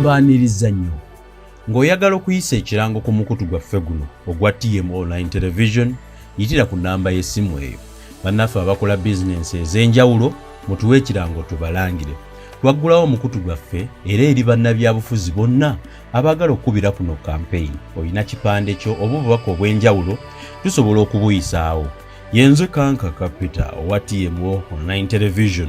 mbaaniriza nnyo ng'oyagala okuyisa ekirango ku mukutu gwaffe guno ogwa TM Online Television yitira ku nnamba y'essimu eyo. Bannaffe abakola bizinensi ez'enjawulo mutuwe ekirango tubalangire. Twaggulawo omukutu gwaffe era eri bannabyabufuzi bonna abaagala okukubira kuno campaign. Olina kipande kyo oba obubaka obw'enjawulo tusobola okubuyisaawo. Yenze Kanka Capital owa TMO Online Television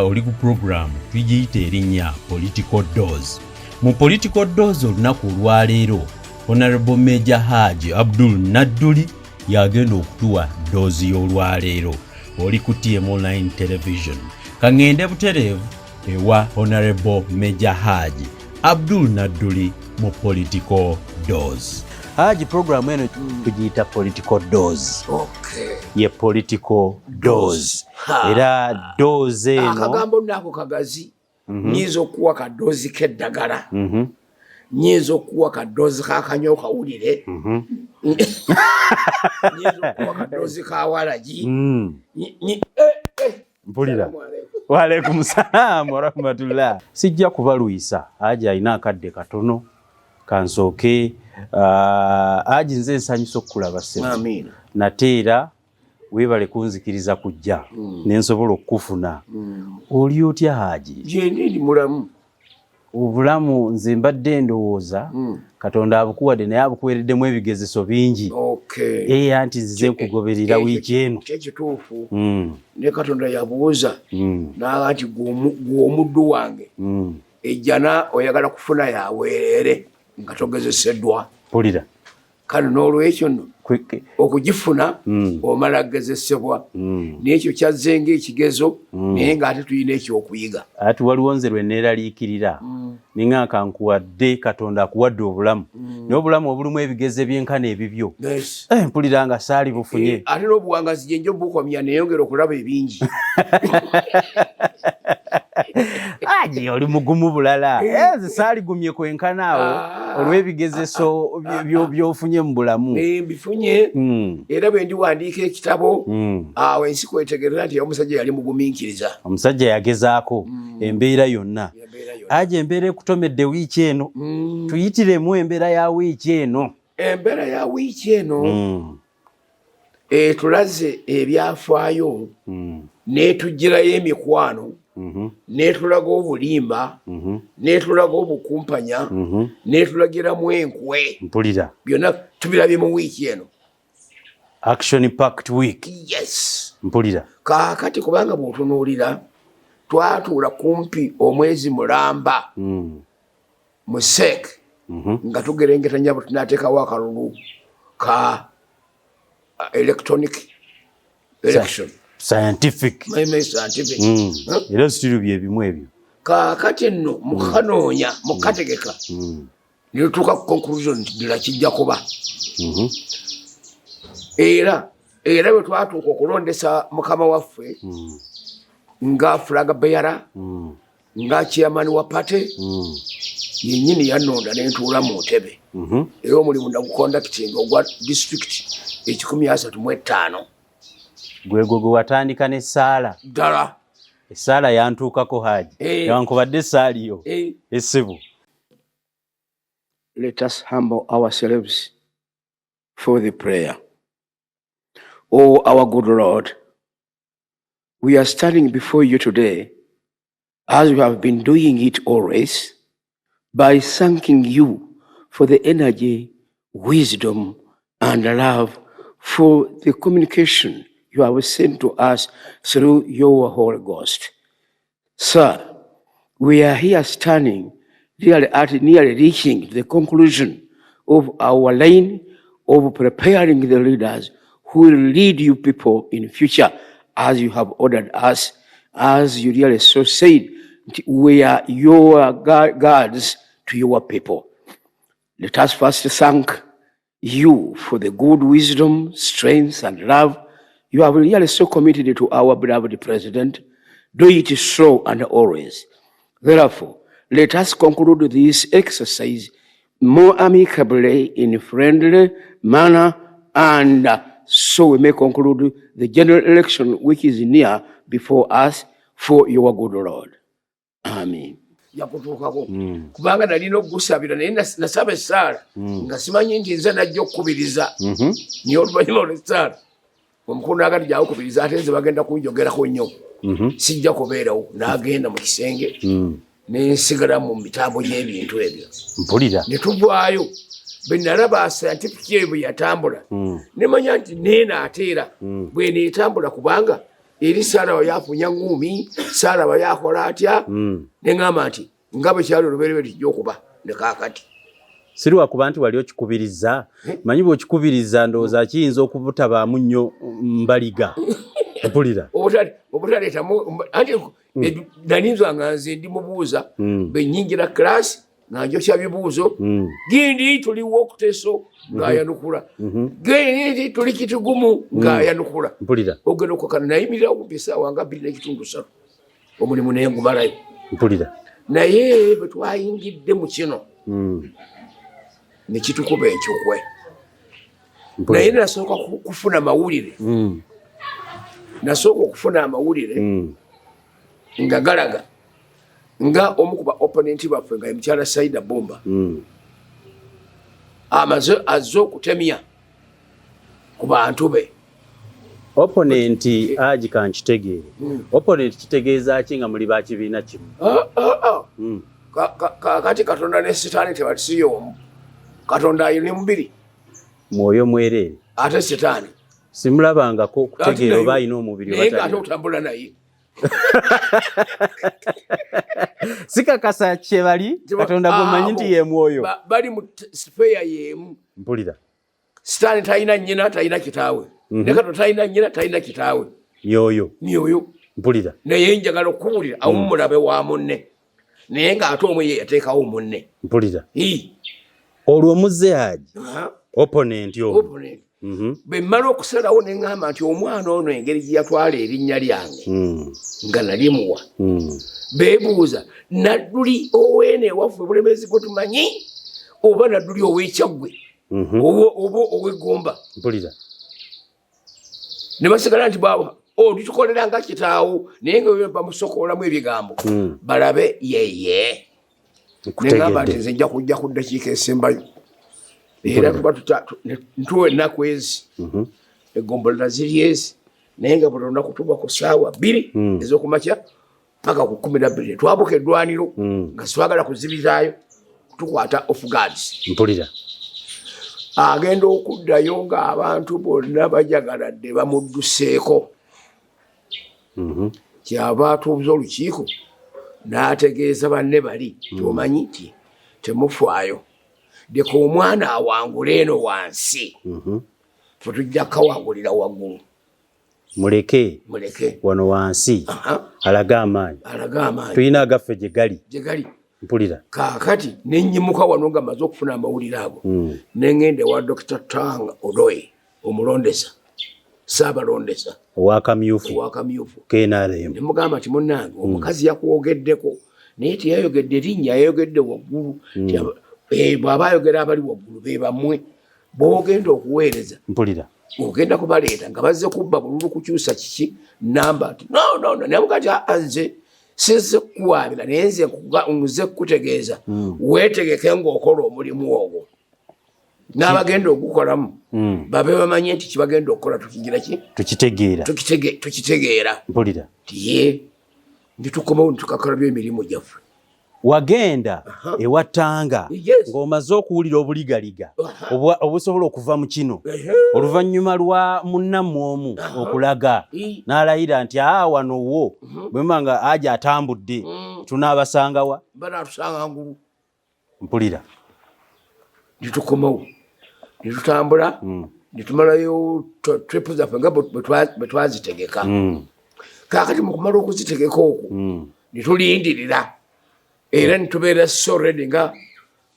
oli ku program tugiyita erinnya Political Doors. Mu Political Doors olunaku olwaleero Honorable Major Haji Abdul-Nadduli yagenda okutuwa doozi y'olwaleero. Oli ku TMO Online Television. Kangende butereevu ewa Honorable Major Haji Abdul-Nadduli mu Political Doors. Haji program eno tugiyita Political Doors. Okay. Ye Political Doors. Era doors eno akagambo nako kagazi. Nyinza okuwa kadoozi k'eddagala. Nyinza okuwa kadoozi k'akanyo kawulire. Nyinza okuwa kadoozi ka walagi. Mpulira. Wa alaikum salaam wa rahmatullah. Sijja kubaluyisa. Haji alina akadde katono kansooke. Haji nze nsanyusa okukulaba ssebo. Amiina. Nateera weebale kunzikiriza kujja nensobola okufuna. Oli otya Haji? Je ndi mulamu. Obulamu nze mbadde ndowooza Katonda abukuwadde naye abukuweereddemu ebigezeso bingi. Okay. Anti nzize nkugoberera wiiki eno. Kyekituufu. Ne Katonda yabuuza n'aga nti gw'omuddu wange ejjana oyagala kufuna yaweerere nga togezeseddwa. Pulira. Kale n'olwekyo nno okugifuna omala gezesebwa n'ekyo kyazze ng'ekigezo naye ng'ate tulina ekyokuyiga. Ati waliwo nze lwe neeraliikirira ninga kankuwadde Katonda akuwadde obulamu naye obulamu obulimu ebigezo ebyenkana ebibyo. Mpulira nga saali bufunye. Ate n'obuwangazi gye njo bukomya neyongera okulaba ebingi. Haji oli mugumu bulala. Nze saaligumye kwenkana awo olw'ebigezeso by'ofunye mu bulamu. Mbifunye era bwe ndiwandiika ekitabo awo ensi kwetegerera nti omusajja yali mugumiikiriza. Omusajja yagezaako embeera yonna. Haji embeera ekutomedde wiiki eno tuyitiremu embeera ya wiiki eno. Embeera ya wiiki eno tulaze ebyafaayo n'etugirayo emikwano n'etulaga obulimba n'etulaga obukumpanya n'etulagiramu enkwe. Mpulira. Byonna tubirabye mu wiiki eno. Action packed week. Yes. Mpulira. Kaakati kubanga bw'otunuulira twatuula kumpi omwezi mulamba mu SEC nga tugerengetanya bwe tunaateekawo akalulu ka electronic election. Scientific. Scientific. Era stiru bye bimu ebyo. Kaakati nno mukanoonya mukategeka ne tutuuka ku conclusion nti ddala kijja kuba. Era bwe twatuuka okulondesa mukama waffe nga flag bearer nga chairman wa party yennyini yannonda ne ntuula mu ntebe era omulimu nagukondakitinga ogwa district 135. Gwegwe gwe watandika n'essaala. Ddala. Essaala yantuukako Haji. Newankubadde essaali yo essebo. Let us humble ourselves for the prayer. Oh, our good Lord, we are standing before you today, as we have been doing it always, by thanking you for the energy, wisdom, and love for the communication you have sent to us through your Holy Ghost. Sir, we are here standing nearly reaching the conclusion of our line of preparing the leaders who will lead you people in future as you have ordered us, as you really so said, we are your guards to your people. Let us first thank you for the good wisdom, strength, and love you have really so committed to our beloved President. Do it so and always. Therefore, let us conclude this exercise more amicably in a friendly manner, and so we may conclude the general election which is near before us for your good Lord. Amen. yakutuukako kubanga nalina okugusabira naye nasaba essaala nga simanyi nti nze najja okukubiriza niye oluvannyuma olw'essaala omukulu n'agati gyawukubiriza ate nze bagenda kunjogerako nnyo sijja kubeerawo n'agenda mu kisenge nensigala mu mitambo gy'ebintu ebyo mpulira ne tuvaayo bwe nalaba scientific eyo bwe yatambula nemanya nti neenaateera bwe neetambula kubanga eri saalaba yafunya ngumi saalaba yakola atya neŋŋamba nti nga bwe kyali olubereberye tijja okuba ne kaakati siri wakuba nti wali okikubiriza manyi bw'okikubiriza ndowooza kiyinza okubutabaamu nnyo mbaliga mpulira obutaleetamu anti nalinzanga nze ndi mubuuza bwe nnyingira kilasi nga njokya bibuuzo gindi tuli wokuteso ng'ayanukula gindi tuli kitigumu ng'ayanukula mpulira ogenda okukana nayimirirawo kumpi essaawa nga 2.3 omulimu naye ngumalayo mpulira naye bwe twayingidde mu kino ne kitukuba ekyokwe naye nasooka kufuna amawulire nasooka okufuna amawulire nga galaga nga omu ku ba opponenti baffe nga mukyala Saida Bomba amaze azze okutemya ku bantu be opponenti aji kankitegeere opponenti kitegeeza ki nga muli ba kibiina kimu kakati katonda ne sitaani tebatisiyo omu katonda ayina mubiri mwoyo mwereere ate sitaani simulabangako kutegeera oba alina omubiri naye ng'ate otambula naye sikakasa kye bali katonda gwomanyi nti ye mwoyo bali mu sifeya y'emu mpulira sitaani talina nnyina talina kitaawe ne katonda talina nnyina talina kitaawe myoyo mpulira naye njagala okuwulira awummulabe wa munne naye ng'ate omwe ye yateekawo munne mpulira olwo omuzze aji opponenti oyo bwe mmala okusalawo ne ŋŋamba nti omwana ono engeri gye yatwala erinnya lyange nga nalimuwa beebuuza Nadduli oweene ewaffe Obukulembeze gwe tumanyi oba Nadduli ow'Ekyaggwe oba ow'Eggomba mpulira ne basigala nti bwaba tutukolera nga kitaawo naye nga bamusokoolamu ebigambo balabe yeye ne ŋŋamba nti nze nja kujja ku ddakiika esembayo era tuba ntuwa ennaku ezi eggombolera ziri ezi naye nga buli lunaku tuba ku ssaawa 2 ez'okumakya paka ku 12 twabuka eddwaniro nga sitwagala kuzibizaayo tukwata off guards mpulira agenda okuddayo ng'abantu bonna bajagaladde bamudduseeko kyava atuubuza olukiiko n'ategeeza banne bali tomanyi nti temufaayo deka omwana awangula eno wansi tetujja kawangulira waggulu muleke wano wansi alaga amaanyi tulina agaffe gye gali mpulira kaakati nennyimuka wano nga maze okufuna amawulire ago neŋŋenda ewa Dr. Tanga Odoye omulondesa saabalondesa owakamyufu KNRM nemugamba nti munnange omukazi yakwogeddeko naye teyayogedde erinnya yayogedde waggulu bw'aba ayogera abali waggulu be bammwe bw'ogenda okuweereza mpulira ogenda kubaleeta nga bazze kubba bululu kukyusa kiki namba nti no namugati nze sizze kuwaabira naye nze kutegeeza weetegeke ng'okola omulimu ogwo n'abagenda ogukolamu babe bamanye nti kibagenda okukola tukigira ki tukitegeera mpulira tiye nditukomawo nitukakola by'emirimu gyaffe wagenda ewa Tanga ng'omaze okuwulira obuligaliga obusobola okuva mu kino oluvannyuma lwa munnammwe omu okulaga n'alayira nti wano wo bwe manga aja atambudde tunaabasangawa banaatusanga ngulu mpulira nditukomawo nditutambula nditumalayo tripu zaffe nga bwe twazitegeka kaakati mu kumala okuzitegeka okwo nditulindirira era nitubeera soredi nga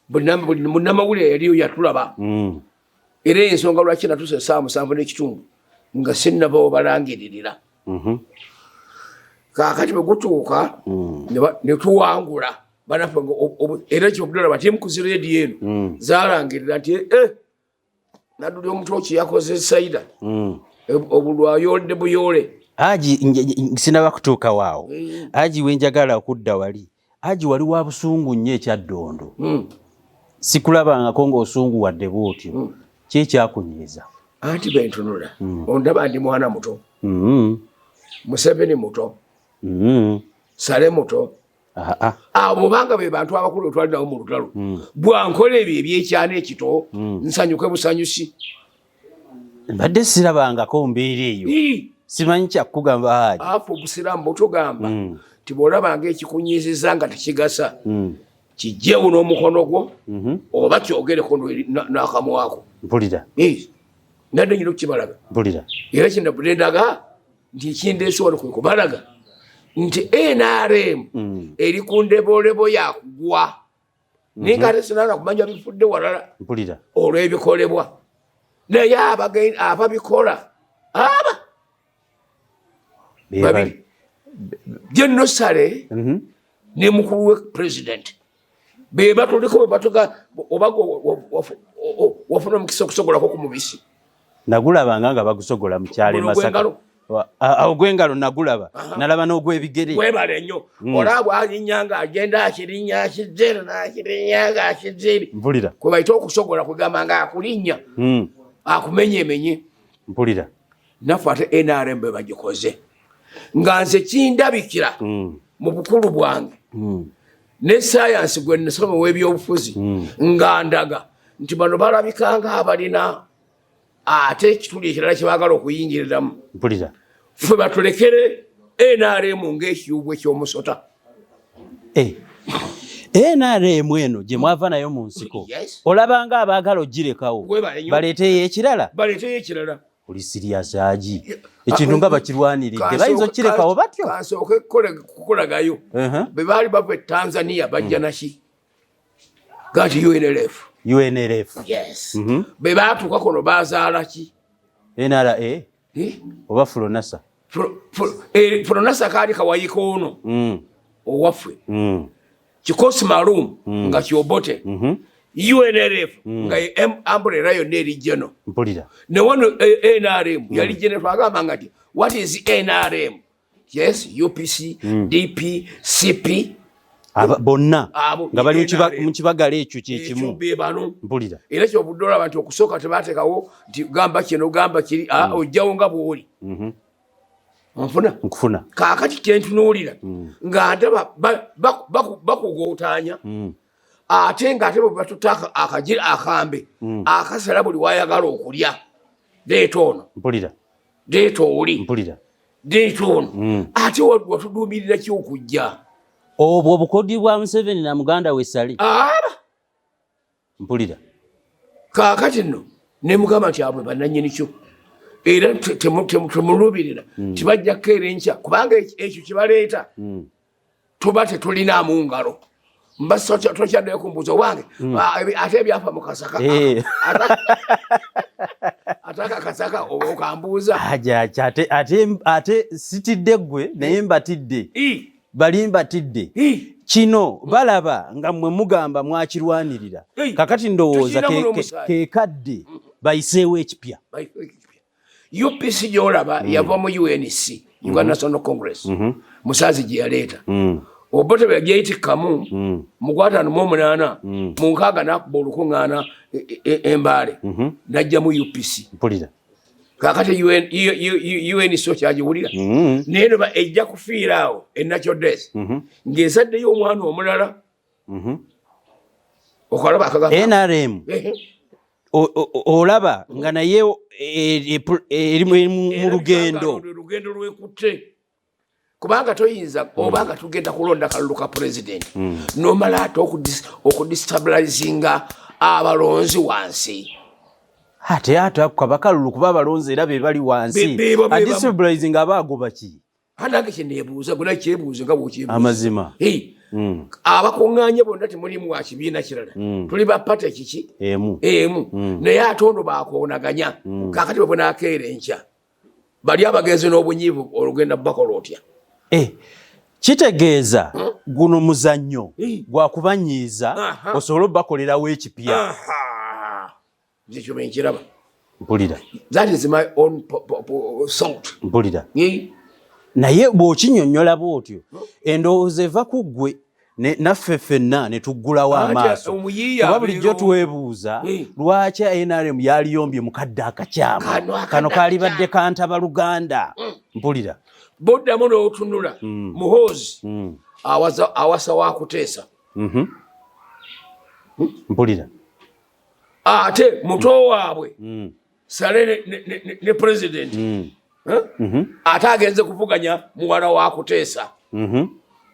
munnamawulire yaliyo yatulaba era ensonga lwaki natuuse 7.5 nga sinnabawo balangiririra kaakati bwe gutuuka netuwangula banaffe era kyobudala batiemu ku zirediyo eno zalangirira nti Nadduli omutoki yakoze Saida obulwayolde buyole Aji sinaba kutuuka waawo Aji wenjagala okudda wali Haji wali wa busungu nnyo ekyaddondo. Sikulabangako ng'osunguwadde bw'otyo. Ki ekyakunyiiza? Anti bentunula. Ondaba ndi mwana muto. Museveni muto. Sale muto. Abo banga be bantu abakulu twalinawo mu lutalo. Bwankola ebyo ebyekyana ekito nsanyuke busanyusi. Mbadde sirabangako mbeera eyo. Simanyi kyakugamba Haji. Afu obusiraamu butugamba nti bw'olabanga ekikunyiizizza nga tekigasa kijjeewo n'omukono gwo oba kyogereko n'akamwako. Mpulira. Nadde nyina okukibalaga. Mpulira. Era kindaga nti ekindeese wano kwe kubalaga nti NRM eri ku ndeboolebo yakugwa naye nga ate sinaana kumanya bifudde walala olw'ebikolebwa naye ababikola babiri General Sale ne mukulu we president be batuliko be batuga obago wafuna omukisa okusogolako ku mubisi. Nagulabanga nga bagusogola mu kyalo Masaka. Ogw'engalo nagulaba nalaba n'ogw'ebigere. Webale nnyo olaba alinyanga agenda akirinya akizere n'akirinyanga akizere. Mpulira. Kwe bayita okusogola kugamba nga akulinnya akumenyemenye. Mpulira. Naffe ate NRM be bagikoze nga nze kindabikira mu bukulu bwange ne sayansi gwe nasoma w'ebyobufuzi nga ndaga nti bano balabikanga abalina ate ekituli ekirala kye baagala okuyingiriramu. Mpulira. Ffe batulekere NRM ng'ekiyubwe ky'omusota. NRM eno gye mwava nayo mu nsiko olabanga abaagala ogirekawo baleeteyo ekirala. Baleeteyo ekirala. Oli sirias Haji. Ekintu nga bakirwaniridde bayinza okirekawo batyo. Kansooke kukolagayo. Be baali bava e Tanzania bajja naki? Gati UNLF. Yes. Be baatuuka kono baazaala ki? NRA. Oba Fulonasa. Fulonasa kaali kawayika ono owaffe. Kikosi maalum nga kyobote. UNLF nga umbrella yonna eri geno. Mpulira. Ne wano NRM yali gene twagamba nga nti what is NRM? Yes, UPC, DP, CP. Bonna nga bali mu kibagala ekyo kyekimu. Mpulira. Era kyobudde olaba nti okusooka tebateekawo nti gamba kino gamba kiri ojjawo nga bw'oli. Nkufuna. Kaakati kyentunuulira nga ndaba bakugootaanya ate ng'ate bwe batuta akagira akambe akasala buli wayagala okulya leeta ono. Mpulira. Leeta oli. Mpulira. Leeta ono. Ate watuduumirira ki okujja? Obwo obukodi bwa Museveni na muganda we Sali. Mpulira. Kaakati nno ne mugamba nti abwe bannannyini kyo era temulubirira tibajja kukeera enkya kubanga ekyo kibaleeta tuba tetulinaamu ngalo. Mbasa tokyaddeyo kumbuuza wange ate ebyafa mu kasaka ataka kasaka okambuuza ate sitidde ggwe naye mbatidde bali mbatidde kino balaba nga mmwe mugamba mwakirwanirira kakati ndowooza kekadde bayiseewo ekipya. UPC gy'olaba yava mu UNC Uganda National Congress musaazi gye yaleeta obote bwe yagiyitikkamu mu 58 mu 6 n'akuba olukuŋŋaana embaale n'ajja mu UPC. Mpulira. Kaakati M.I.S.O kyagiwulira naye noba ejja kufiira awo natural death ng'ezaddeyo omwana omulala okalaba akagamba NRM olaba nga naye eri mu lugendo lwekutte kubanga toyinza obanga tugenda kulonda kalulu ka president nomala ate okudestabilizinga abalonzi wansi ate akabakalulu kuba abalonzi era be bali wansi adestabilizing abaagoba ki anange kyeneebuuza gona kyebuuze nga bwokyebuuza amazima abakuŋŋaanye bonna temulimu wa kibiina kirala tuli ba pate kiki emu naye ate ono baakoonaganya kaakati bwe bunaakeera enkya bali abagenzi n'obunyiivu olugenda bakola otya. Kitegeeza guno muzannyo gwa kubanyiiza osobola obbakolerawo ekipya. Ekyo benkiraba. Mpulira. That is my own thought. Mpulira. Naye bw'okinnyonnyola bw'otyo endowooza eva ku ggwe naffe ffenna ne tuggulawo amaaso kuba bulijjo twebuuza lwaki NRM yaliyombye mukadde akakyamu kano kalibadde kantaba Luganda. Mpulira boddamu n'otunula muhoozi awasa wakuteesa. Mpulira ate muto waabwe Sale ne president ate agenze kuvuganya muwala wakuteesa.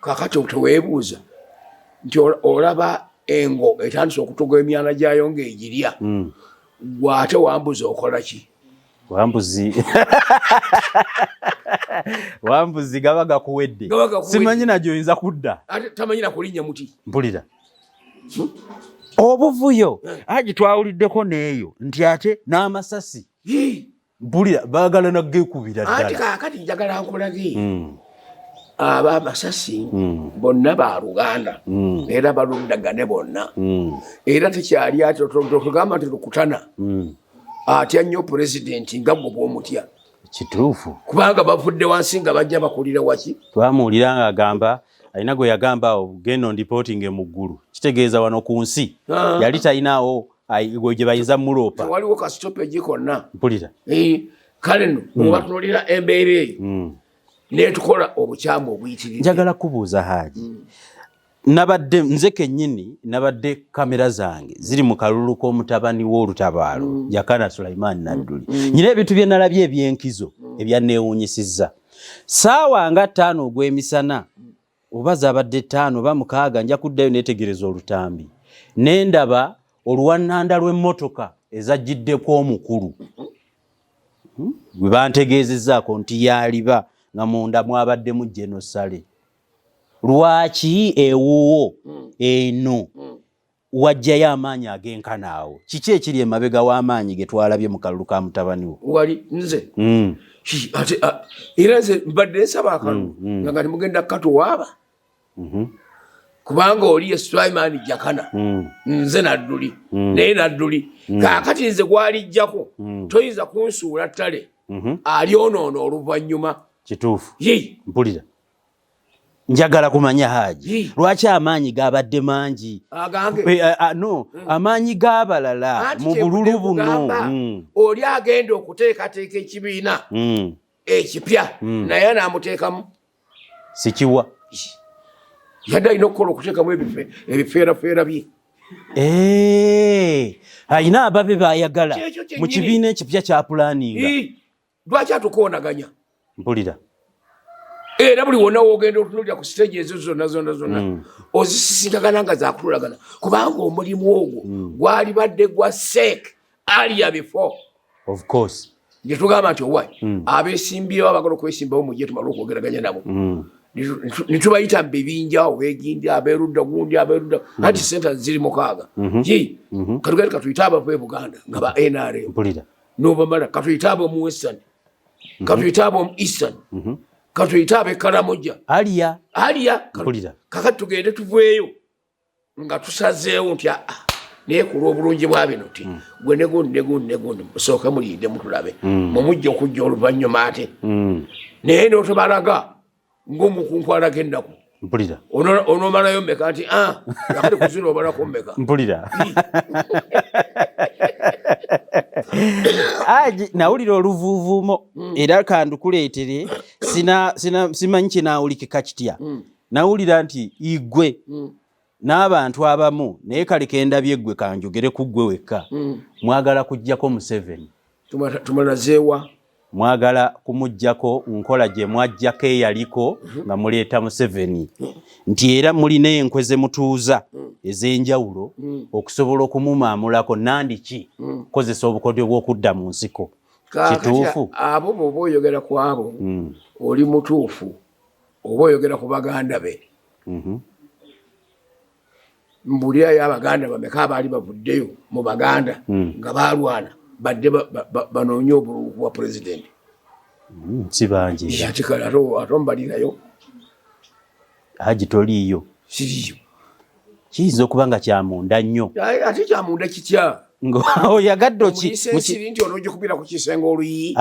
Kakati teweebuuza nti olaba engo etandise okutuga emyana gyayo ng'egirya gwate wambuzi okola ki? Wambuzi gaba gakuwedde simanyi nagyoyinza kudda ate tamanyi nakulinnya muti. Mpulira obuvuyo aji twawuliddeko n'eyo nti ate n'amasasi. Mpulira baagala nageekubira ddala. Ati kaakati njagala nkulage abamasasi bonna ba Luganda era balundagane bonna era tekyali ati tugamba nti lukutana atya nnyo pulezidenti nga gwe bw'omutya. Kituufu kubanga bavudde wansi nga bajja bakulira waki. Twamuwulira ng'agamba alina gwe yagamba genda ondipotinge mu ggulu kitegeeza wano ku nsi yali talinaawo gye bayinza muloopa. Waliwo ka stoppage konna. Mpulira kale nno obatunuulira embeera eyo netukola obukyamu obuyitirivu. Njagala kubuuza Haji nabadde nze kennyini nabadde kamera zange ziri mu kalulu k'omutabani w'olutabaalo Jakana Maj.Nadduli. Nyina ebintu bye nalabye ebyenkizo ebyanneewuunyisizza. Ssaawa nga 5 ogw'emisana oba zabadde 5 oba 6 nja kuddayo neetegereza olutambi nendaba oluwannanda lw'emmotoka ezajjiddeko omukulu gwe bantegeezezzaako nti yaliba nga munda mwabaddemu genosale. Lwaki ewuwo eno wajjayo amaanyi ag'enkanaawo? Kiki ekiri emabega w'amaanyi ge twalabye mu kalulu ka mutabani wo? Wali nze ate era nze mbadde nsaba akalulu nga temugenda katuwaaba kubanga oli ye Sulaiman Jakana nze Nadduli naye Nadduli kaakati nze gwalijjako toyinza kunsuula ttale alyonoona oluvannyuma. Kituufu mpulira njagala kumanya Haji lwaki amaanyi gabadde mangi no amaanyi g'abalala mu bululu buno oli agenda okuteekateeka ekibiina ekipya naye anaamuteekamu sikiwa yadde alina okukola okuteekamu ebifeerafeera bye. Alina ababe bayagala mu kibiina ekipya kya pulaninga. Lwaki atukoonaganya? Mpulira era buli wonna wogenda otunulira ku stage ezo zonna ozisisinkagana nga zakululagana kubanga omulimu ogwo gwali badde gwa sek alia before. Of course nge tugamba nti owai abeesimbyewo abagala okwesimbawo mujje tumale okwogeraganya nabo nitubayita mu bibinja obegindi abeerudda gundi abeerudda anti senta ziri 6 katugende katuyite abava e Buganda nga ba NRM mpulira nobamala katuyite ab'omu Western katuyite ab'omu Eastern katuyite ab'e Karamoja alia mpulira kakati tugende tuveeyo nga tusazeewo nti naye ku lw'obulungi bwa bino ti gwe ne gundi musooke mulinde mutulabe mumujja okujja oluvannyuma ate naye n'otobalaga ng'omukunku alagendaku mpulira onomalayo mmeka nti akati kuzira obalako mmeka mpulira Haji nawulira oluvuuvuumo era kandukuleetere simanyi kinaawulikika kitya nawulira nti igwe n'abantu abamu naye kale kendabye ggwe kanjogere ku ggwe wekka mwagala kujjako Museveni tumalazeewa mwagala kumujjako nkola gye mwajjako eyaliko nga muleeta Museveni nti era mulina enkwe ze mutuuza ez'enjawulo okusobola okumumaamulako nandiki kukozesa obukodyo bw'okudda mu nsiko. Kituufu abo bw'oba oyogera ku abo oli mutuufu oba oyogera ku baganda be mbulirayo abaganda bameka abaali bavuddeyo mu baganda nga balwana badde banoonye obululu bwa pulezidenti si bangi ate kale ate ombalirayo Haji toliiyo siriyo kiyinza okuba nga kyamunda nnyo ate kyamunda kitya oyagadde omuyiseensiri nti onoogikubira ku kisenge oluyi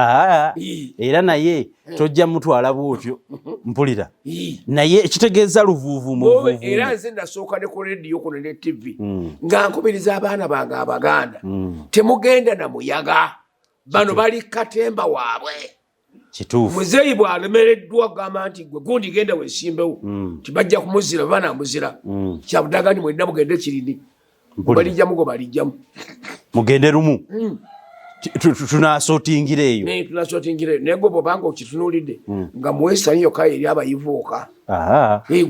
era naye tojja mutwala bwotyo mpulira naye ekitegeeza luvuuvu muvuuvu era nze nasooka ne ku rediyo kuno ne tv nga nkubiriza abaana bange abaganda temugenda na muyaga bano bali katemba waabwe kituufu muzeeyi bw'alemereddwa agamba nti gwe gundi genda weesimbewo tibajja kumuzira banamuzira kyabudaga nti mwenna mugende kirini balijjamu go balijjamu mugende lumu tunasootingireeyo naye gwe bwobanga okitunuulidde nga muwesani yokka eri abayivuuka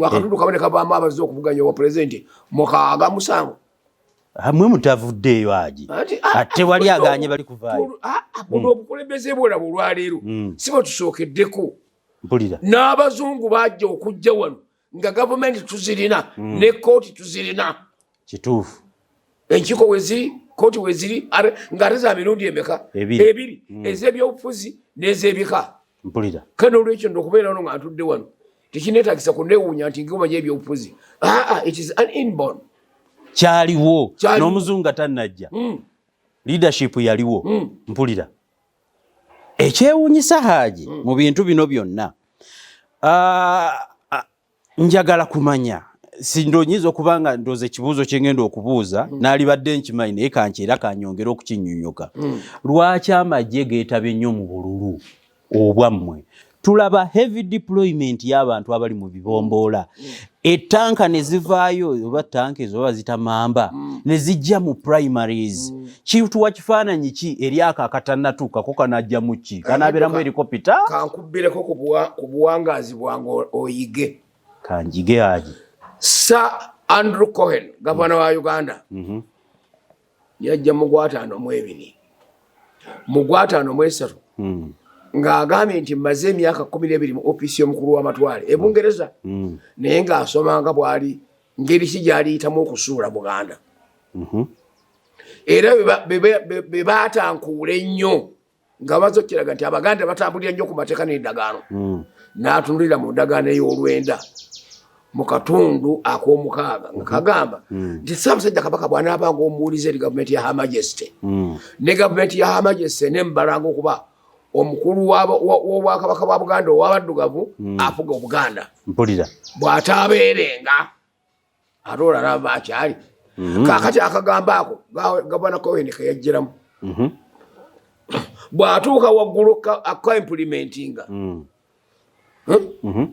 akatundu kabone kavaamu abazze okuvuganya obwa pulezidenti mukaaga 7 mwe mutavuddeeyo agi ate wali aganye bali kuvaayo buno obukulembeze bwolaba olwaleero si bwe tusookeddeko mpulira n'abazungu bajja okujja wano nga gavumenti tuzirina ne kooti tuzirina kituufu enkiiko weziri kooti weziri ng'ate za mirundi emeka ebiri ez'ebyobufuzi n'ez'ebika mpulira kane olwekyo ndokubeera wano nga ntudde wano tekineetagisa kunneewuunya nti ngomanya ebyobufuzi it is an inborn kyaliwo n'omuzungu atannajja leadership yaliwo mpulira ekyewuunyisa Haji mu bintu bino byonna njagala kumanya sindonyiza okubanga ndoze ekibuuzo kye ngenda okubuuza n'alibadde nkimanyi naye kankyera kanyongera okukinnyonnyoka lwaki amagye geetabye nnyo mu bululu obwammwe tulaba heavy deployment y'abantu abali mu bibomboola ettanka ne zivaayo oba tanka ezo oba zitamamba ne zijja mu primaries kituwa kifaananyi ki eri ako akatannatuukako kanajja mu ki kanaabeeramu helikopita kankubbireko ku buwangaazi bwange oyige kanjige Haji Sir Andrew Cohen gavana wa Uganda yajja mu Gwataano mu 2 mu Gwataano mu 3 ng'agambye nti mmaze emyaka 12 mu ofiisi y'omukulu w'amatwale e Bungereza naye ng'asomanga bwali ngeri ki gy'aliyitamu okusuula Buganda era be baatankuula ennyo nga bazokkeraga nti Abaganda batambulira nnyo ku mateeka n'endagaano n'atunulira mu ndagaano ey'olwenda mu katundu ak'omukaaga nga kagamba nti Ssaabasajja Kabaka bw'anaabanga omuwuliza eri gavumenti ya Her Majesty ne gavumenti ya Her Majesty n'embalanga okuba omukulu w'obwakabaka bwa Buganda ow'abaddugavu afuga Obuganda mpulira bw'ataabeerenga ate olala bakyali kaakati akagamba ako gavana Cohen keyajjiramu bw'atuuka waggulu akaimplementinga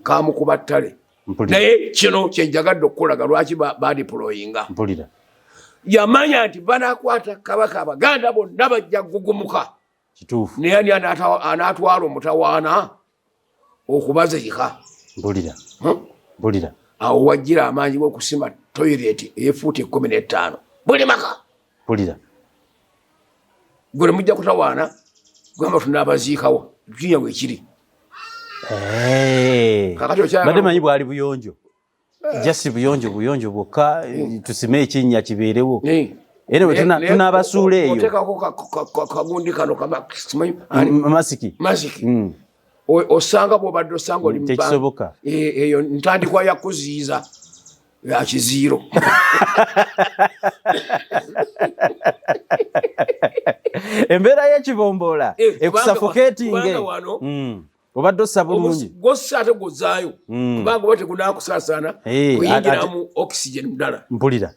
kamukuba ttale naye kino kyenjagadde okukulaga lwaki badiployinga mpulira yamanya nti banaakwata kabaka Abaganda bonna bajja gugumuka kituufu naye ani anaatwala omutawaana okubazirika mpulira awo wajjira amaanyi g'okusima toyireti eyefuuti 15 buli maka mpulira gwe mujja kutawaana gwamba tunaabaziikawo tukinya bwe kiri badde manyi bwali buyonjo jasi buyonjo bwokka tusime ekinnya kibeerewo era tunaabasuula eyo oteekako kagundi kano masiki osanga bw'obadde osanga oli tekisoboka eyo ntandikwa yakuziiza ya kiziiro embeera y'ekibomboola ekusafoketinge obadde ossa bulungi gossa ate gozaayo kubanga oba tegunaakusaasaana kuyingiramu oxygen ddala mpulira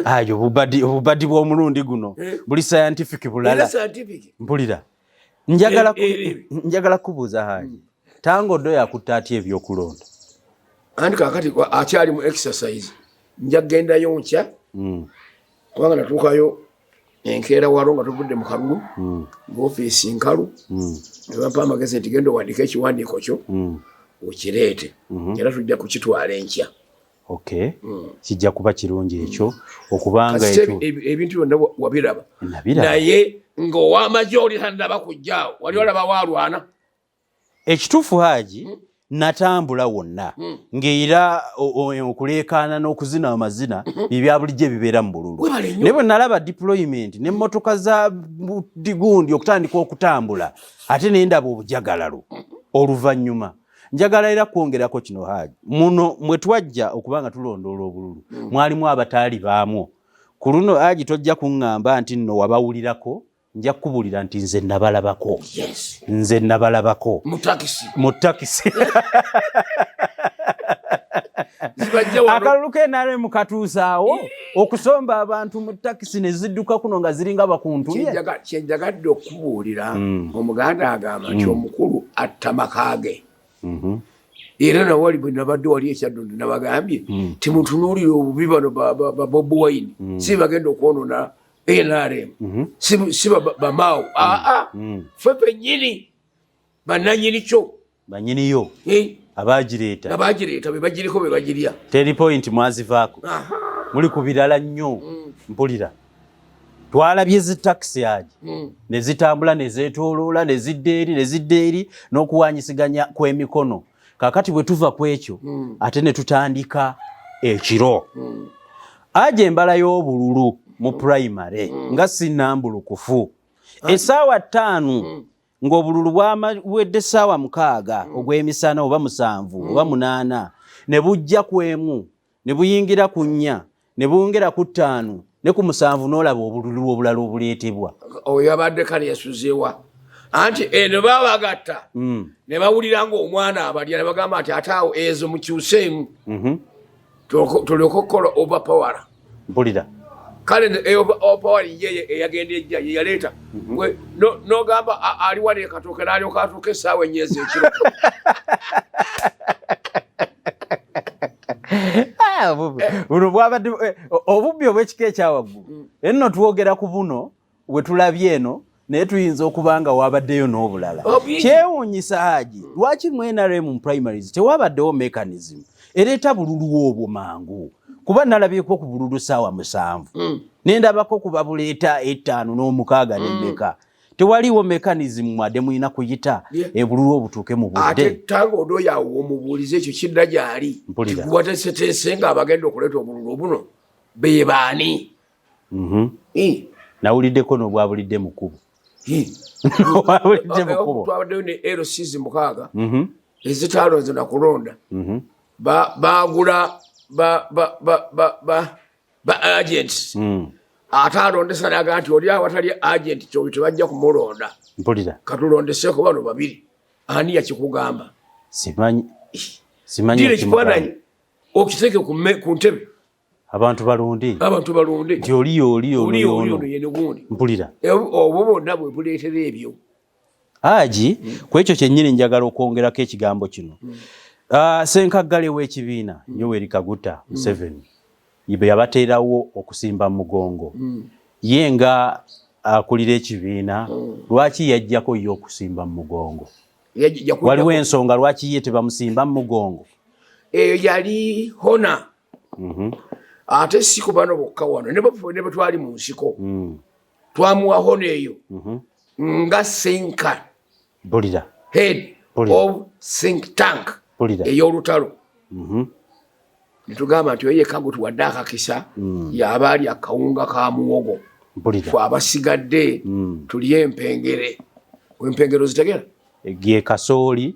ayo obubadi bw'omulundi guno buli scientific bulala mpulira njagala kubuuza Haji tangoddo yakutta atya ebyokulonda anti kaakati akyali mu exercise nja kugendayo nkya kubanga natuukayo enkeera walo nga tuvudde mu kalulu ng'ofiisi nkalu ne bampa amagezi nti genda owandiika ekiwandiiko kyo okireete era tujja kukitwala enkya kijja kuba kirungi ekyo okubanga ebintu byonna wabiraba naye ng'ow'amagye oli tannaba kujjaawo wali olaba waalwana ekituufu Haji natambula wonna ng'era okuleekaana n'okuzina amazina ebya bulijjo ebibeera mu bululu naye bwe nalaba deployment n'emmotoka za digundi okutandika okutambula ate ne ndaba obujagalalo oluvannyuma njagala era kwongerako kino Haji muno mwe twajja okubanga tulondoola obululu mwalimu abataali baamwo ku luno Aji tojja kuŋŋamba nti nno wabawulirako, nja kukubulira nti nze nabalabako. Nze nabalabako mu takisi. Akalulu k'NRM katuusaawo okusomba abantu mu takisi ne zidduka kuno nga ziringa bakuntumye. Kyenjagadde okubuulira Omuganda agamba nti omukulu atta maka ge. Era nawali bwe nabadde wali ekyaddondo nabagambye timutunuulire obubi bano ba Bobi Wine si bagenda okwonoona NRM si bamaawo ffe pennyini bannanyini kyo bannyiniyo abagireeta be bagiriko be bagirya. Teri point mwazivaako muli ku birala nnyo. Mpulira twalabye zitakisi Aji ne zitambula ne zeetooloola ne zidda eri n'okuwanyisiganya kw'emikono. Kakati bwe tuva ku ekyo ate ne tutandika ekiro. Aji embala y'obululu mu primary nga sinnambulukufu essaawa 5 ng'obululu bwamawedde essaawa 6 ogw'emisana oba 7 oba 8 ne bujja ku 1 ne buyingira ku 4 ne bwongera ku 5 ne ku 7 n'olaba obululu obulala obuleetebwa. Oyo abadde kale yasuzeewa anti eno babagatta ne bawulira ng'omwana abalya ne bagamba nti ataawo ezo mukyuseemu tulyoka okukola overpower. Mpulira kale overpower ye eyagenda ejja ye yaleeta n'ogamba ali wali ekatooke n'alyoka atuuka essaawa ennyezi ekiro. buno bwabadde obubbi obw'ekika ekyawaggulu. Enno twogera ku buno bwe tulabye eno naye tuyinza okuba nga wabaddeyo n'obulala. Kyewuunyisa Aji lwaki mu NRM mu primaries tewabaddewo mechanism ereeta bululu obwo mangu? Kuba nalabyeko ku bululu ssaawa 7 nendabako ku babuleeta 5 n'omukaaga n'emmeka. Tewaliwo mechanism mwadde mulina kuyita ebululu obutuuke mu budde. Ate tango odoyawo omubuulize ekyo kidda gy'ali wateeseteese nga abagenda okuleeta obululu buno be baani. Nawuliddeko n'obwabulidde mu kkubo. Twabaddeyo ne LCs 6 ezitaalonze na kulonda baagula ba agents ate alondesa naga nti oli awatali agent kyo tebajja kumulonda. Mpulira katulondeseko bano 2 ani yakikugamba simanyi ekifaananyi okiteeke ku ntebe abantu balunde nti oliyo mpulira obwo bonna bwe buleetera ebyo. Aji ku ekyo kyennyini njagala okwongerako ekigambo kino. Ssenkaggale w'ekibiina Yoweri Kaguta Museveni bwe yabateerawo okusimba mugongo ye nga akulira ekibiina lwaki yajjako ye okusimba mugongo? Waliwo ensonga lwaki ye tebamusimba mugongo? Eyo yali hona ate si ku bano bokka wano ne bwe twali mu nsiko twamuwa hona eyo nga senka head of think tank ey'olutalo. Netugamba nti oye Kaguta wadde akakisa yaba ali akawunga ka muwogo ffe abasigadde tulye empengere. Empengero zitegera egiye kasooli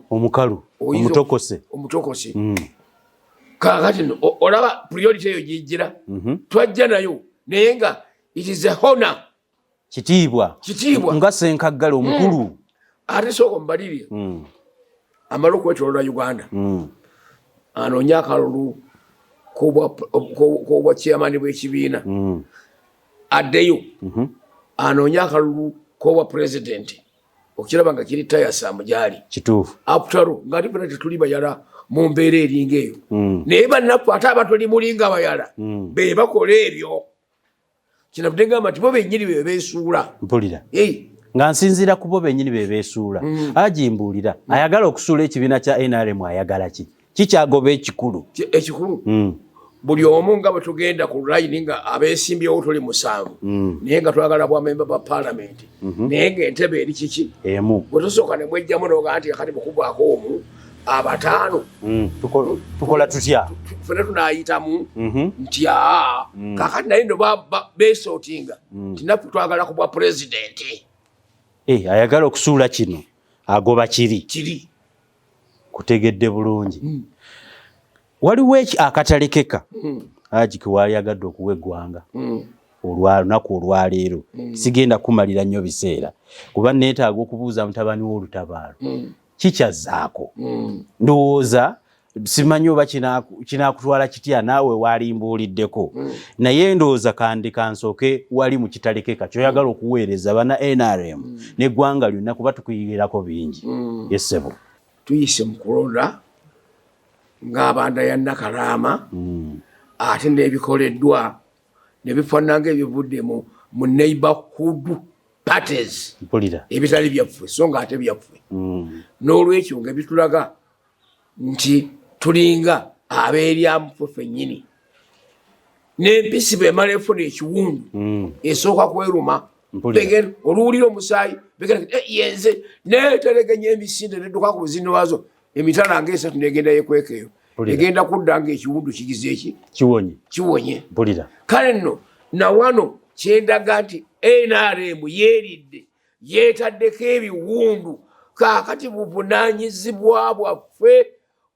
omukalu omutokose kakati olaba priority eyo gijjira twajja nayo naye nga it is a honor kitiibwa nga Ssenkaggale omukulu. Ate sooka mubalirire amala okwetoloola Uganda anoonya akalulu k'obwa chairman bw'ekibiina addeyo anoonya akalulu k'obwa president okiraba nga kiri tayasamu gyali kituufu aputalo ng'ate fena tetuli bayala mu mbeera eringa eyo naye bannaffe ate abatuli mulinga bayala be bakola ebyo kinavudde ngamba nti bo bennyini be beesuula. Mpulira nga nsinziira ku bo bennyini be beesuula. Aji mbuulira ayagala okusuula ekibiina kya NRM ayagala ki? Kikyagoba ekikulu buli omu nga bwe tugenda ku layini nga abeesimbyewo tuli 7 naye nga twagala bwamemba ba paalamenti naye ng'entebe eri kiki emu bwe tusooka ne mwejjamu noga nti kati mukubwako omu 5 tukola tutya ffena tunaayitamu nti kakati naye no beesootinga nti naffe twagala ku bwa pulezidenti. Ayagala okusuula kino agoba kiri kutegedde bulungi. Waliwo akatalekeka Haji Kkwo yagadde okuwa eggwanga olunaku olwaleero sigenda kumalira nnyo biseera kuba neetaaga okubuuza mutabani w'olutabaalo kikyazzaako ndowooza simanyi oba kinaakutwala kitya naawe waalimbuuliddeko naye ndowooza kandi kansooke wali mu kitalekeka kyoyagala okuweereza bana NRM n'eggwanga lyonna kuba tukuyigirako bingi yessebo tuyise mu kulonda ng'abanda ya Nakalaama ate n'ebikoleddwa ne bifaanana ebivudde mu neighborhood parties ebitali byaffe so nga ate byaffe n'olwekyo nga bitulaga nti tulinga abeeryamu ffennyini n'empisi bw'emala efuna ekiwundu esooka kweruma oluwulira omusaayi yenze neeteregenya emisinde nedduka ku buzino waazo emitala ng'esatu negenda yekwekeyo egenda kudda ng'ekiwundu kigize eki kiwonye kale nno na wano kyendaga nti NRM yeeridde yeetaddeko ebiwundu kaakati buvunaanyizibwa bwaffe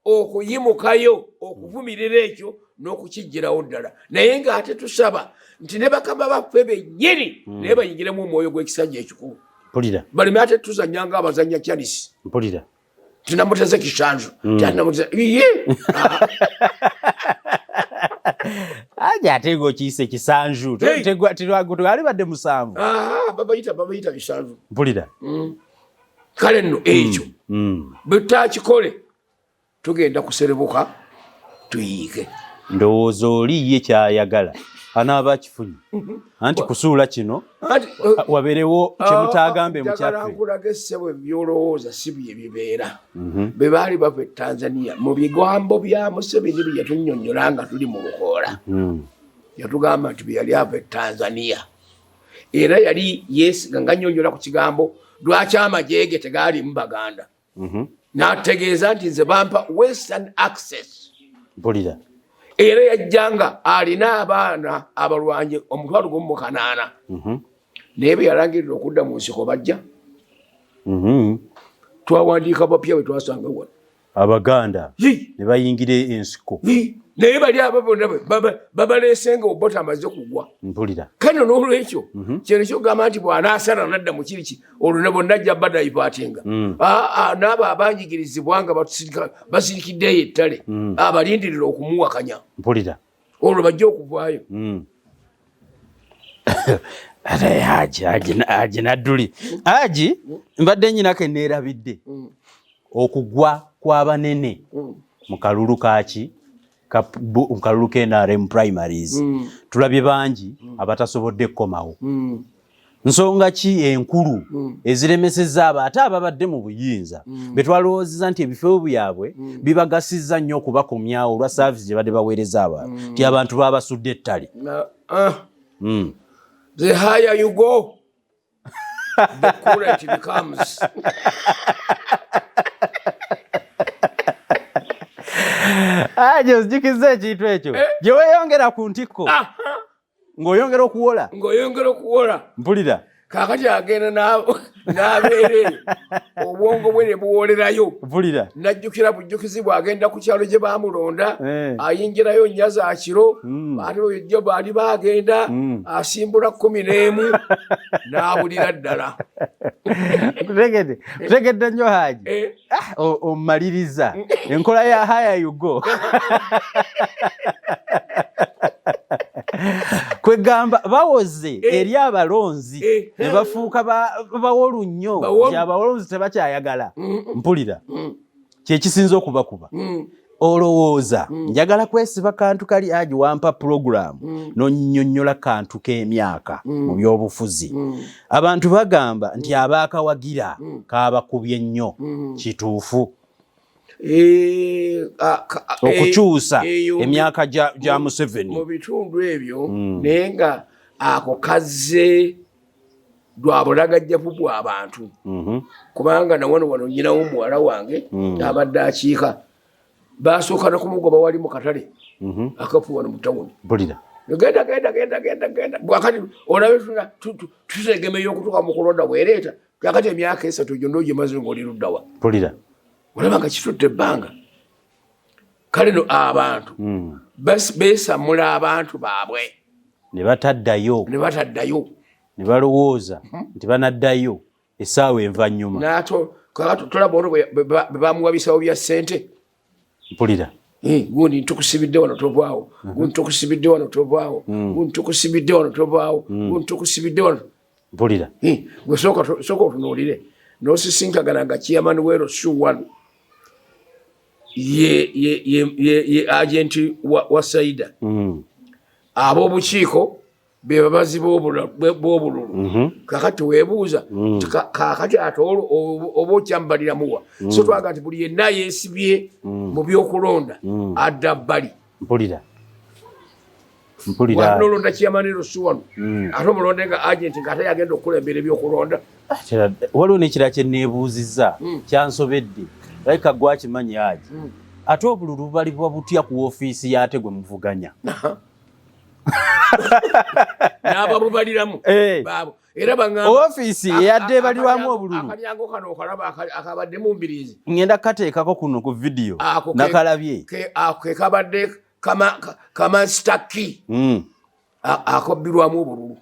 okuyimukayo okuvumirira ekyo n'okukijjirawo ddala naye ng'ate tusaba nti ne bakama baffe bennyini naye bayingiremu omwoyo gw'ekisajja ekikulu baleme ate tuzannya ng'abazannya kyanisi tunamuteze kisanju iye aja ate ng'okiyise kisanju twalibadde musanvu babayita kisanju kale nno ekyo bwe tutakikole tugenda kuserebuka tuyiike ndowooza oli ye kyayagala anaaba akifunye anti kusuula kino wabeerewo kyemutaagambe mu kyaffe nkulaga essebo ebyolowooza si bye bibeera bwe baali bava e Tanzania mu bigambo bya Museveni bye yatunnyonnyola nga tuli mu lukoola yatugamba nti bwe yali ava e Tanzania era yali yeesiga nga nnyonnyola ku kigambo lwaki amajege tegaalimu Baganda n'ategeeza nti nze bampa western access era yajjanga alina abaana abalwanyi 1,800 naye bwe yalangirira okudda mu nsiko bajja twawandiika bapya bwe twasanga wano Abaganda ne bayingira ensiko naye bali abo bonna babaleesenga obbota amaze kugwa kano n'olwekyo kyeno kyogamba nti bw'anaasala nadda mu kiriki olwo ne bonna ajja badayipaatinga n'abo abanyigirizibwa nga basirikiddeyo ettale abalindirira okumuwakanya olwo bajja okuvaayo Haji Nadduli Haji mbadde nnyinako neerabidde okugwa kw'abanene mu kalulu kaaki mu kalulu k'NRM Primaries tulabye bangi abatasobodde kkomawo nsonga ki enkulu eziremesezza abo ate ababadde mu buyinza be twalowoozezza nti ebifo byabwe bibagasizza nnyo okubakomyawo olwa saavisi gye badde baweereza abantu nti abantu baabasudde ettale the higher you go the cooler it becomes aje ozikiza ekintu ekyo gye weeyongera ku ntikko ng'oyongera okuwola mpulira kaakati agenda n'abeere obwongo bwe ne buwolerayo n'ajjukira bujjukizi bw'agenda ku kyalo gye baamulonda ayingirayo nnya za kiro ate bwejjo baali baagenda asimbula 11 n'abulira ddala kutegedde nnyo Haji omumaliriza enkola ya higher you go kwegamba bawoze eri abalonzi ne bafuuka bawolu nnyo nti abalonzi tebakyayagala mpulira kyekisinza okubakuba olowooza njagala kwesiba kantu kali Haji wampa puroguramu n'onnyonnyola kantu k'emyaka mu byobufuzi abantu bagamba nti abaakawagira kaabakubye nnyo kituufu okukyusa emyaka gya Museveni mu bitundu ebyo naye nga ako kazze lwabulagajjavu bw'abantu kubanga nawano nyinawo muwala wange abadde akiika basooka nakumugoba wali mu katale akafu wano mu tawuni genda bwakati olabe tutegemeyo okutuuka mu kulonda bwereeta kakati emyaka 3 gyonna ogimaze ng'oli luddawa olaba nga kitudde ebbanga kale no abantu beesamula abantu baabwe ne bataddayo ne balowooza nti banaddayo essaawa envannyuma naato tolaba ono bwe bamuwa bisawo bya ssente mpulira gundi ntukusibidde wano tovaawo gundi ntukusibidde wano tovaawo gundi ntukusibidde wano tovaawo gundi ntukusibidde wano mpulira gwe sooka otunuulire n'osisinkagana nga chairman wero Shuwan ye agenti wa Saida ab'obukiiko be babazi b'obululu kakati weebuuza kakati ate oba okyambalira muwa so twaga nti buli yenna yeesibye mu byokulonda adda bbali mpulira nolonda chairman Shuwan ate omulonde nga agenti ng'ate yagenda okukulembera ebyokulonda waliwo n'ekirala kye neebuuzizza kyansobedde layika gwakimanyi aji ate obululu balibwa butya ku woofiisi y'ate gwe muvuganya n'ababubaliramu baabo era woofiisi eyadde ebalirwamu obululu akalyango kano okalaba akabadde mu mbiriizi ngenda kukateekako kuno ku vidiyo nakalabye ke kabadde kamasitaki akobbirwamu obululu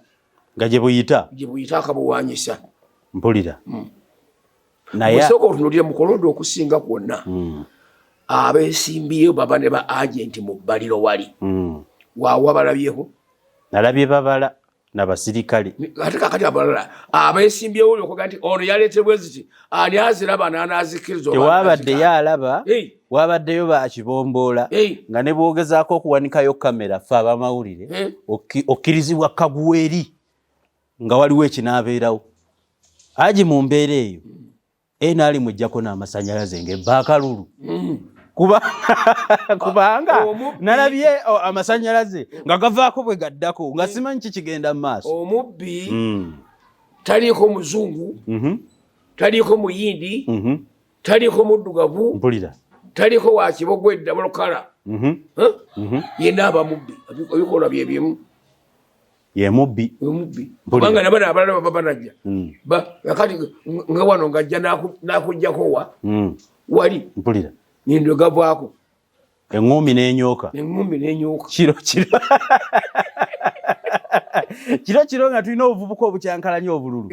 nga gye buyita akabuwanyisa mpulira naye osooka otunulire mu kulonda okusinga kwonna abeesimbiyo baba ne ba agenti mu bbaliro wali waawa balabyeho nalabye babala n'abasirikale ate kakati abalala abeesimbyewo olwokuga nti ono yaleetebwe ziti ani aziraba n'anaazikiriza tewabadde yalaba wabaddeyo bakibomboola nga ne boogezaako okuwanikayo kamera ffe abamawulire okkirizibwa kaguweeri nga waliwo ekinaabeerawo aji mu mbeera eyo naali mujjako n'amasanyalaze ng'ebbakalulu kubanga nalabye amasanyalaze nga gavaako bwe gaddako nga simanyi kikigenda mu maaso omubbi taliiko muzungu taliiko muyindi taliiko muddugavu mpulira taliiko wakibogo eddabulokala yenna aba mubbi ebikola bye bimu ye mubbi kubanga nabana abalala baba banajja kati nga wano ngajja n'akuggyako wali mpulira nindo gavaako eŋŋumbi n'enyooka kiro nga tulina obuvubuka obukyankalanya obululu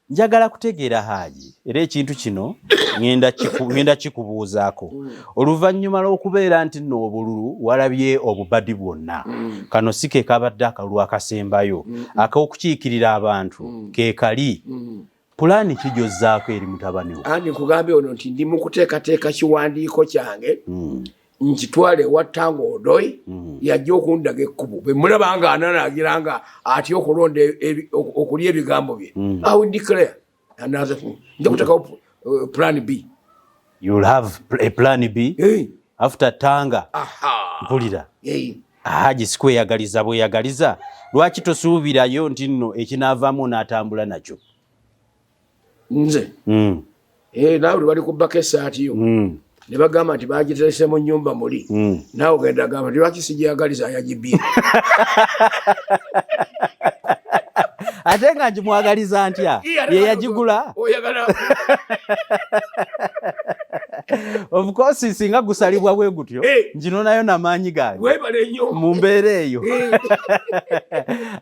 njagala kutegeera Haaji era ekintu kino ngenda kikubuuzaako oluvannyuma lw'okubeera nti nno obululu walabye obubadi bwonna kano si ke kabadde akalulu akasembayo ak'okukiikirira abantu ke kali pulaani kijozzaako eri mutabani we andi nkugambye ono nti ndi mu kuteekateeka kiwandiiko kyange nkitwale ewa Tango Odoi yajja okundaga ekkubo bwe mulaba nga ananaagira nga atya okulonda okulya ebigambo bye I will declare nja kuteekawo plan B. You'll have a plan B after Tanga. Mpulira Haaji sikweyagaliza bweyagaliza lwaki tosuubirayo nti nno ekinaavaamu n'atambula nakyo nze naawe bali kubbako essaati yo ne bagamba nti bagiterese mu nnyumba muli naawe ogenda gamba nti lwaki sigyeyagaliza yagibbye ate nga ngimwagaliza ntya ye yagigula of course singa gusalibwa bwe gutyo njino nayo namaanyi gange mu mbeera eyo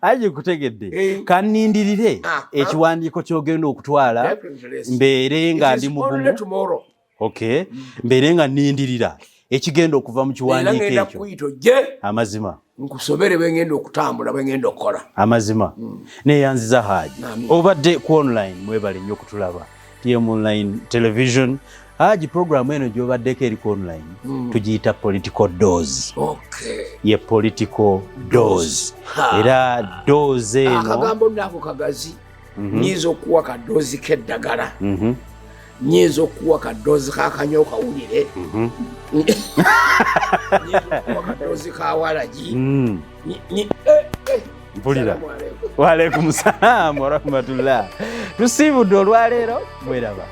agikutegedde kannindirire ekiwandiiko kyogenda okutwala mbeere nga ndi mugumu okay mbeere nga nnindirira ekigenda okuva mu kiwandiiko ekyo amazima nkusobere bwengenda okutambula bwengenda okukola amazima neyanziza Haaji obadde ku online mwebale nnyo okutulaba TM Online Television Haaji programu eno gy'obaddeko eri ku online tugiyita political dose ye political dose era dose eno akagambo nako kagazi nyiza okuwa kadoozi k'eddagala nyiza okuwa kadoozi kakanyokawulire kadoozi kawalagi mpulira waalaikum salaam warahmatullah tusiibudde olwaleero mweraba